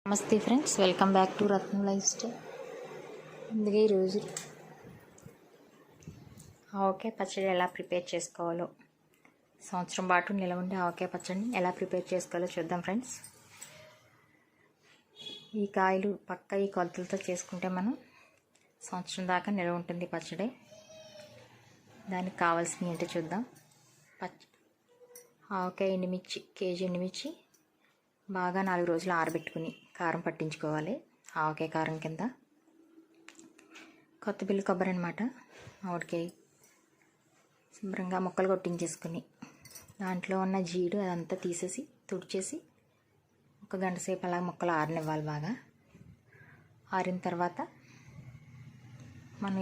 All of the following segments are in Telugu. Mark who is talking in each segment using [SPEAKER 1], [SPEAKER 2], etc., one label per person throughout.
[SPEAKER 1] నమస్తే friends, welcome back to Ratnam life style. ముందుగా ఈరోజు ఆవకాయ పచ్చడి ఎలా ప్రిపేర్ చేసుకోవాలో, సంవత్సరం పాటు నిలవ ఉండే ఆవకాయ పచ్చడిని ఎలా ప్రిపేర్ చేసుకోవాలో చూద్దాం ఫ్రెండ్స్. ఈ కాయలు ఈ కొలతలతో చేసుకుంటే మనం సంవత్సరం దాకా నిలవ ఉంటుంది పచ్చడి. దానికి కావాల్సినవి ఏంటో చూద్దాం. ఆవకాయ ఎండుమిర్చి, కేజీ ఎండుమిర్చి బాగా 4 రోజులు ఆరబెట్టుకుని కారం పట్టించుకోవాలి, ఆవకాయ కారం కింద. కొత్తిమీర, కొబ్బరి అనమాట, ఆవకాయ శుభ్రంగా ముక్కలు కొట్టించేసుకుని దాంట్లో ఉన్న జీడు అదంతా తీసేసి తుడిచేసి ఒక గంట సేపు అలా ముక్కలు ఆరనివ్వాలి. బాగా ఆరిన తర్వాత మన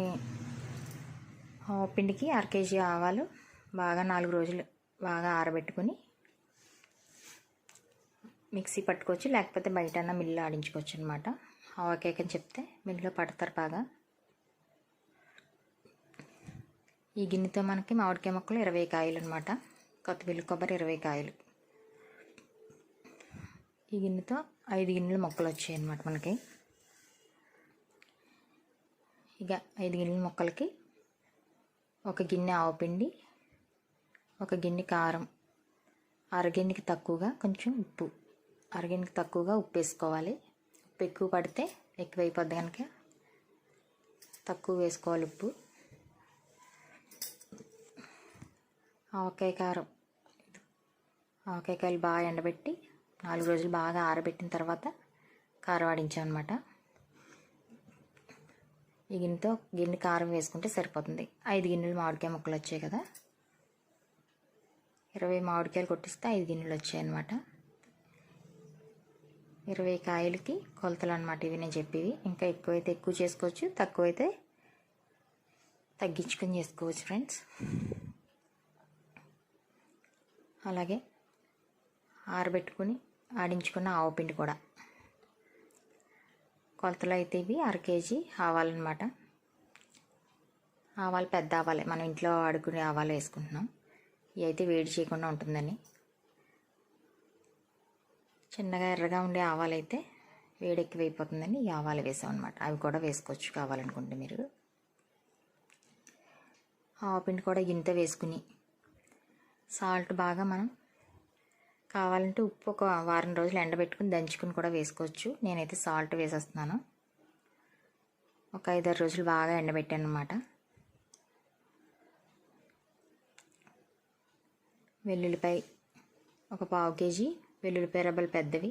[SPEAKER 1] పిండికి 1/2 కేజీ ఆవాలు బాగా 4 రోజులు బాగా ఆరబెట్టుకుని మిక్సీ పట్టుకోవచ్చు, లేకపోతే బయట మిల్లు ఆడించుకోవచ్చు అనమాట. ఆవకాయకి అని చెప్తే మిల్లులో పడతారు బాగా. ఈ గిన్నెతో మనకి మామిడికాయ ముక్కలు 20 కాయలు అనమాట, కొత్తిమీర, కొబ్బరి 20 కాయలు. ఈ గిన్నెతో 5 గిన్నెల ముక్కలు వచ్చాయి అనమాట మనకి. ఇక 5 గిన్నెల ముక్కలకి 1 గిన్నె ఆవపిండి, 1 గిన్నె కారం, అరగిన్నెకి తక్కువగా కొంచెం ఉప్పు, అరగిన్నెకి తక్కువగా ఉప్పు వేసుకోవాలి. ఉప్పు ఎక్కువ పడితే ఎక్కువైపోద్ది కనుక తక్కువ వేసుకోవాలి ఉప్పు. ఆవకాయ కారం, ఆవకాయకాయలు బాగా ఎండబెట్టి 4 రోజులు బాగా ఆరబెట్టిన తర్వాత కారం ఆడించామన్నమాట. ఈ గిన్నెతో గిన్నె కారం వేసుకుంటే సరిపోతుంది. 5 గిన్నెలు మామిడికాయ ముక్కలు వచ్చాయి కదా, 20 మామిడికాయలు కొట్టిస్తే 5 గిన్నెలు వచ్చాయి అన్నమాట. 20 కాయలకి కొలతలు అనమాట ఇవి నేను చెప్పేవి. ఇంకా ఎక్కువైతే ఎక్కువ చేసుకోవచ్చు, తక్కువైతే తగ్గించుకొని చేసుకోవచ్చు ఫ్రెండ్స్. అలాగే ఆరబెట్టుకుని ఆడించుకున్న ఆవపిండి కూడా కొలతలు అయితే ఇవి 1/2 కేజీ ఆవాలన్నమాట. ఆవాలు పెద్ద ఆవాలే, మనం ఇంట్లో వాడుకునే ఆవాలు వేసుకుంటున్నాం. ఇవి అయితే వేడి చేయకుండా ఉంటుందని. చిన్నగా ఎర్రగా ఉండే ఆవాలు అయితే వేడెక్కువైపోతుందని ఈ ఆవాలు వేసాం అనమాట. అవి కూడా వేసుకోవచ్చు కావాలనుకుంటే మీరు. ఆవపిండి కూడా గింత వేసుకుని సాల్ట్ బాగా మనం కావాలంటే ఉప్పు ఒక వారం రోజులు ఎండబెట్టుకుని దంచుకుని కూడా వేసుకోవచ్చు. నేనైతే సాల్ట్ వేసేస్తున్నాను. ఒక 5-6 రోజులు బాగా ఎండబెట్టాను అనమాట. వెల్లుల్లిపాయ ఒక 1/4 కేజీ, వెల్లుల్లిపాయ రబ్బలు పెద్దవి